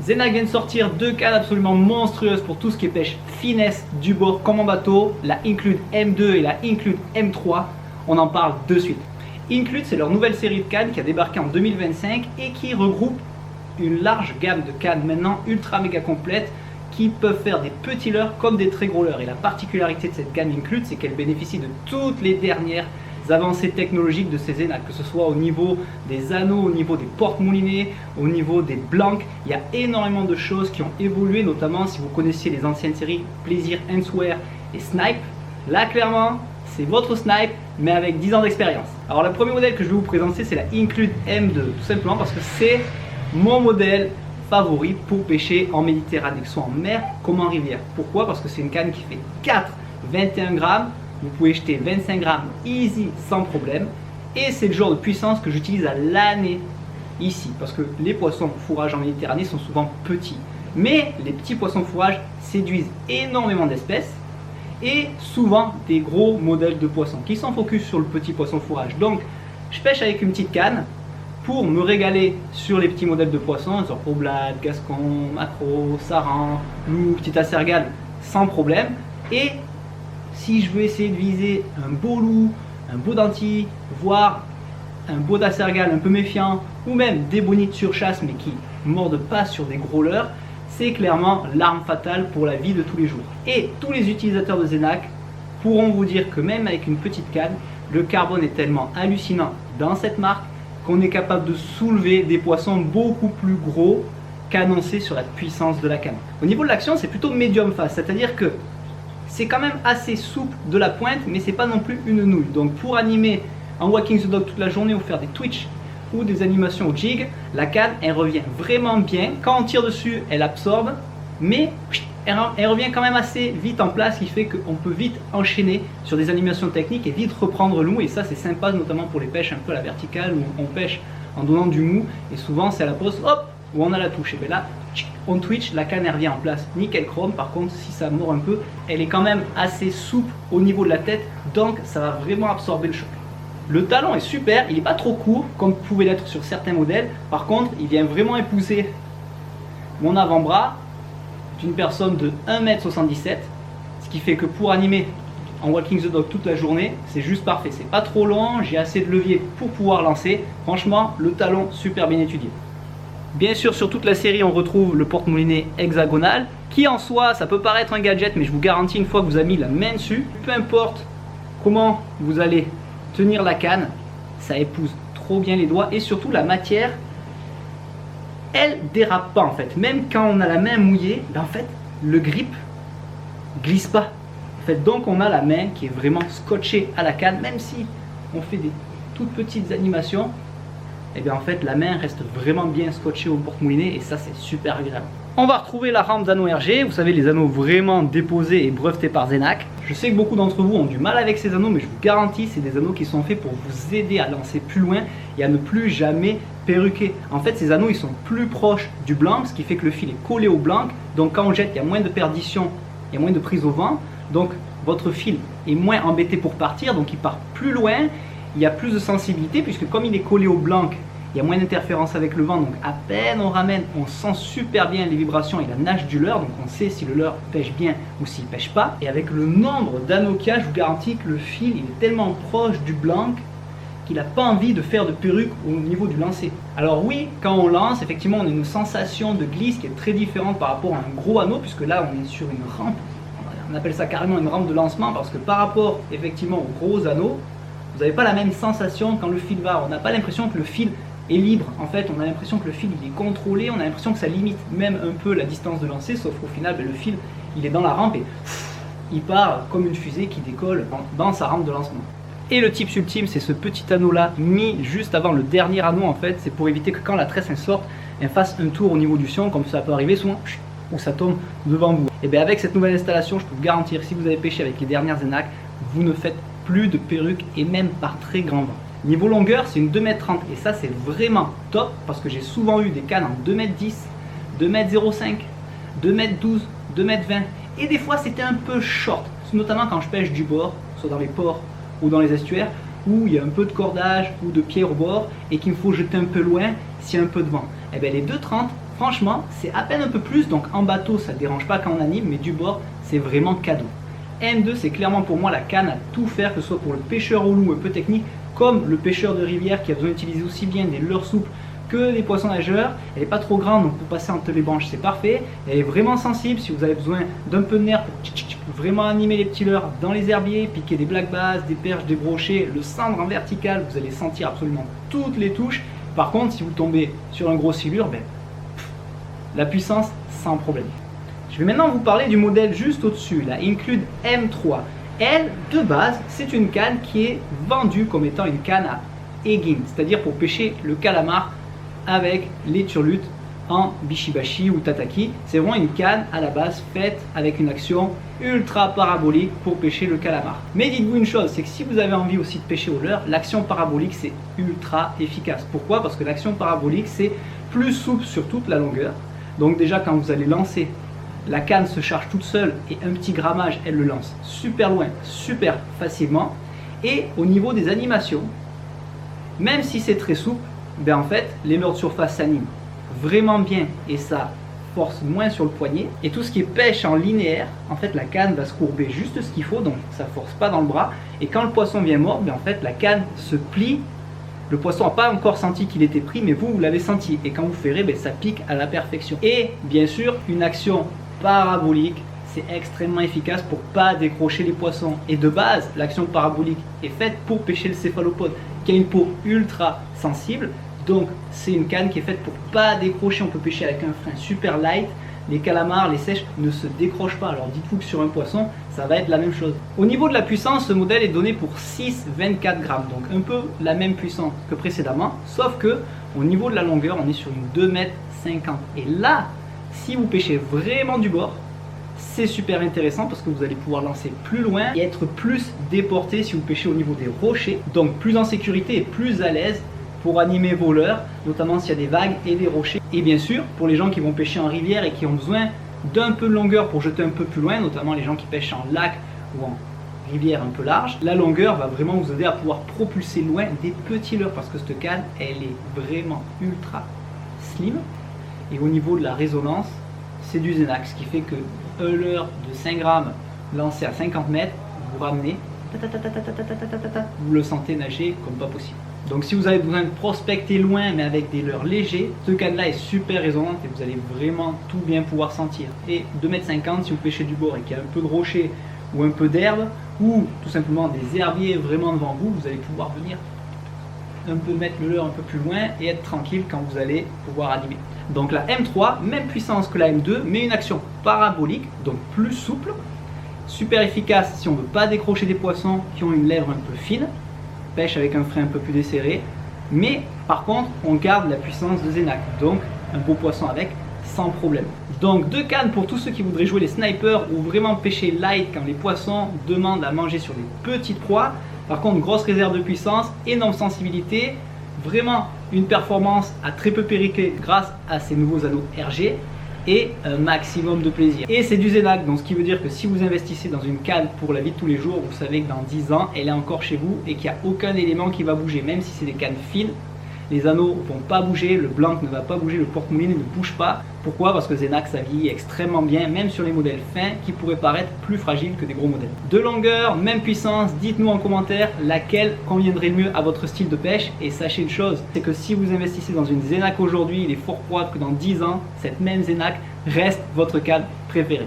Zenac vient de sortir deux cannes absolument monstrueuses pour tout ce qui est pêche finesse du bord comme en bateau, la Include M2 et la Include M3. On en parle de suite. Include, c'est leur nouvelle série de cannes qui a débarqué en 2025 et qui regroupe une large gamme de cannes maintenant ultra méga complètes qui peuvent faire des petits leurres comme des très gros leurres. Et la particularité de cette gamme Include, c'est qu'elle bénéficie de toutes les dernières avancées technologiques de ces Zenac, que ce soit au niveau des anneaux, au niveau des porte-moulinets, au niveau des blancs. Il y a énormément de choses qui ont évolué, notamment si vous connaissiez les anciennes séries Plaisir, Answear et Snipe. Là, clairement, c'est votre Snipe, mais avec 10 ans d'expérience. Alors, le premier modèle que je vais vous présenter, c'est la Include M2, tout simplement parce que c'est mon modèle favori pour pêcher en Méditerranée, que ce soit en mer comme en rivière. Pourquoi? Parce que c'est une canne qui fait 4,21 grammes. Vous pouvez jeter 25 grammes easy sans problème. Et c'est le genre de puissance que j'utilise à l'année ici. Parce que les poissons fourrage en Méditerranée sont souvent petits. Mais les petits poissons fourrage séduisent énormément d'espèces. Et souvent des gros modèles de poissons qui sont focus sur le petit poisson fourrage. Donc je pêche avec une petite canne pour me régaler sur les petits modèles de poissons, genre oblade, gascon, maquereau, saran, loup, petit acergale, sans problème. Et si je veux essayer de viser un beau loup, un beau denti, voire un beau acergale un peu méfiant, ou même des bonites sur chasse mais qui mordent pas sur des gros leurres, c'est clairement l'arme fatale pour la vie de tous les jours. Et tous les utilisateurs de Zenac pourront vous dire que même avec une petite canne, le carbone est tellement hallucinant dans cette marque qu'on est capable de soulever des poissons beaucoup plus gros qu'annoncé sur la puissance de la canne. Au niveau de l'action, c'est plutôt médium fast, c'est-à-dire que c'est quand même assez souple de la pointe, mais c'est pas non plus une nouille. Donc pour animer en walking the dog toute la journée ou faire des twitch ou des animations au jig, la canne elle revient vraiment bien. Quand on tire dessus, elle absorbe, mais elle revient quand même assez vite en place, ce qui fait qu'on peut vite enchaîner sur des animations techniques et vite reprendre le mou. Et ça c'est sympa, notamment pour les pêches un peu à la verticale où on pêche en donnant du mou et souvent c'est à la pause, hop, où on a la touche. Et bien là, on twitch, la canne elle revient en place nickel chrome. Par contre, si ça mord un peu, elle est quand même assez souple au niveau de la tête, donc ça va vraiment absorber le choc. Le talon est super, il n'est pas trop court comme pouvait l'être sur certains modèles. Par contre, il vient vraiment épouser mon avant-bras d'une personne de 1m77, ce qui fait que pour animer en walking the dog toute la journée, c'est juste parfait. C'est pas trop long, j'ai assez de levier pour pouvoir lancer. Franchement, le talon super bien étudié. Bien sûr, sur toute la série, on retrouve le porte-moulinet hexagonal, qui en soi, ça peut paraître un gadget, mais je vous garantis, une fois que vous avez mis la main dessus, peu importe comment vous allez tenir la canne, ça épouse trop bien les doigts, et surtout la matière, elle dérape pas en fait. Même quand on a la main mouillée, ben en fait, le grip glisse pas. En fait, donc on a la main qui est vraiment scotchée à la canne, même si on fait des toutes petites animations. Et bien en fait la main reste vraiment bien scotchée au porte-moulinet et ça c'est super agréable. On va retrouver la rampe d'anneaux RG, vous savez les anneaux vraiment déposés et brevetés par Zenac. Je sais que beaucoup d'entre vous ont du mal avec ces anneaux, mais je vous garantis c'est des anneaux qui sont faits pour vous aider à lancer plus loin et à ne plus jamais perruquer. En fait ces anneaux ils sont plus proches du blanc, ce qui fait que le fil est collé au blanc, donc quand on jette il y a moins de perdition, il y a moins de prise au vent, donc votre fil est moins embêté pour partir, donc il part plus loin. Il y a plus de sensibilité puisque comme il est collé au blanc, il y a moins d'interférence avec le vent, donc à peine on ramène, on sent super bien les vibrations et la nage du leurre, donc on sait si le leurre pêche bien ou s'il pêche pas. Et avec le nombre d'anneaux qu'il y a, je vous garantis que le fil il est tellement proche du blanc qu'il n'a pas envie de faire de perruque au niveau du lancer. Alors oui, quand on lance, effectivement on a une sensation de glisse qui est très différente par rapport à un gros anneau, puisque là on est sur une rampe, on appelle ça carrément une rampe de lancement, parce que par rapport effectivement aux gros anneaux, vous n'avez pas la même sensation quand le fil va. On n'a pas l'impression que le fil est libre. En fait, on a l'impression que le fil il est contrôlé, on a l'impression que ça limite même un peu la distance de lancer, sauf qu'au final, le fil il est dans la rampe et il part comme une fusée qui décolle dans sa rampe de lancement. Et le tips ultime, c'est ce petit anneau là mis juste avant le dernier anneau. En fait, c'est pour éviter que quand la tresse elle sorte, elle fasse un tour au niveau du sion, comme ça peut arriver souvent, où ça tombe devant vous. Et bien avec cette nouvelle installation, je peux vous garantir, si vous avez pêché avec les dernières Zenac, vous ne faites plus de perruque et même par très grand vent. Niveau longueur, c'est une 2,30 m et ça c'est vraiment top parce que j'ai souvent eu des cannes en 2,10 m, 2,05 m, 2,12 m, 2,20 m et des fois c'était un peu short, notamment quand je pêche du bord, soit dans les ports ou dans les estuaires où il y a un peu de cordage ou de pierre au bord et qu'il me faut jeter un peu loin s'il y a un peu de vent. Et bien les 2,30 Franchement, c'est à peine un peu plus, donc en bateau ça ne dérange pas quand on anime, mais du bord c'est vraiment cadeau. M2 c'est clairement pour moi la canne à tout faire, que ce soit pour le pêcheur au loup un peu technique, comme le pêcheur de rivière qui a besoin d'utiliser aussi bien des leurres souples que des poissons nageurs. Elle n'est pas trop grande, donc pour passer entre les branches c'est parfait. Elle est vraiment sensible si vous avez besoin d'un peu de nerf pour vraiment animer les petits leurres dans les herbiers, piquer des black bass, des perches, des brochets, le cendre en vertical, vous allez sentir absolument toutes les touches. Par contre, si vous tombez sur un gros silure, la puissance sans problème. Je vais maintenant vous parler du modèle juste au-dessus, la Include M3. Elle, de base, c'est une canne qui est vendue comme étant une canne à egging, c'est-à-dire pour pêcher le calamar avec les turlutes en bishibashi ou tataki. C'est vraiment une canne à la base faite avec une action ultra parabolique pour pêcher le calamar. Mais dites-vous une chose, c'est que si vous avez envie aussi de pêcher au leurre, l'action parabolique c'est ultra efficace. Pourquoi? Parce que l'action parabolique c'est plus souple sur toute la longueur. Donc déjà quand vous allez lancer, la canne se charge toute seule et un petit grammage, elle le lance super loin, super facilement. Et au niveau des animations, même si c'est très souple, en fait, les leurres de surface s'animent vraiment bien et ça force moins sur le poignet. Et tout ce qui est pêche en linéaire, en fait, la canne va se courber juste ce qu'il faut, donc ça force pas dans le bras. Et quand le poisson vient mordre, en fait, la canne se plie. Le poisson n'a pas encore senti qu'il était pris, mais vous l'avez senti. Et quand vous ferrez, ça pique à la perfection. Et bien sûr, une action parabolique, c'est extrêmement efficace pour pas décrocher les poissons. Et de base, l'action parabolique est faite pour pêcher le céphalopode, qui a une peau ultra sensible. Donc c'est une canne qui est faite pour pas décrocher. On peut pêcher avec un frein super light. Les calamars, les sèches ne se décrochent pas. Alors dites-vous que sur un poisson, ça va être la même chose. Au niveau de la puissance, ce modèle est donné pour 6,24 grammes. Donc un peu la même puissance que précédemment. Sauf que au niveau de la longueur, on est sur une 2,50 m. Et là, si vous pêchez vraiment du bord, c'est super intéressant parce que vous allez pouvoir lancer plus loin et être plus déporté si vous pêchez au niveau des rochers. Donc plus en sécurité et plus à l'aise pour animer vos leurres, notamment s'il y a des vagues et des rochers. Et bien sûr, pour les gens qui vont pêcher en rivière et qui ont besoin d'un peu de longueur pour jeter un peu plus loin, notamment les gens qui pêchent en lac ou en rivière un peu large, la longueur va vraiment vous aider à pouvoir propulser loin des petits leurres parce que cette canne, elle est vraiment ultra slim. Et au niveau de la résonance, c'est du Zenac, ce qui fait que un leurre de 5 grammes lancé à 50 mètres, vous ramenez, vous le sentez nager comme pas possible. Donc si vous avez besoin de prospecter loin mais avec des leurres légers, ce canne-là est super résonante et vous allez vraiment tout bien pouvoir sentir. Et 2,50 m si vous pêchez du bord et qu'il y a un peu de rocher ou un peu d'herbe ou tout simplement des herbiers vraiment devant vous, vous allez pouvoir venir un peu mettre le leurre un peu plus loin et être tranquille quand vous allez pouvoir animer. Donc la M3, même puissance que la M2, mais une action parabolique, donc plus souple, super efficace si on ne veut pas décrocher des poissons qui ont une lèvre un peu fine, pêche avec un frein un peu plus desserré, mais par contre on garde la puissance de Zenac, donc un beau poisson avec sans problème. Donc deux cannes pour tous ceux qui voudraient jouer les snipers ou vraiment pêcher light quand les poissons demandent à manger sur des petites proies. Par contre, grosse réserve de puissance, énorme sensibilité, vraiment une performance à très peu péricliter grâce à ces nouveaux anneaux RG et un maximum de plaisir. Et c'est du Zenac, donc ce qui veut dire que si vous investissez dans une canne pour la vie de tous les jours, vous savez que dans 10 ans, elle est encore chez vous et qu'il n'y a aucun élément qui va bouger, même si c'est des cannes fines. Les anneaux ne vont pas bouger, le blanc ne va pas bouger, le porte-mouline ne bouge pas. Pourquoi? Parce que Zenac ça vieillit extrêmement bien, même sur les modèles fins qui pourraient paraître plus fragiles que des gros modèles. De longueur, même puissance, dites-nous en commentaire laquelle conviendrait le mieux à votre style de pêche. Et sachez une chose, c'est que si vous investissez dans une Zenac aujourd'hui, il est fort probable que dans 10 ans, cette même Zenac reste votre canne préférée.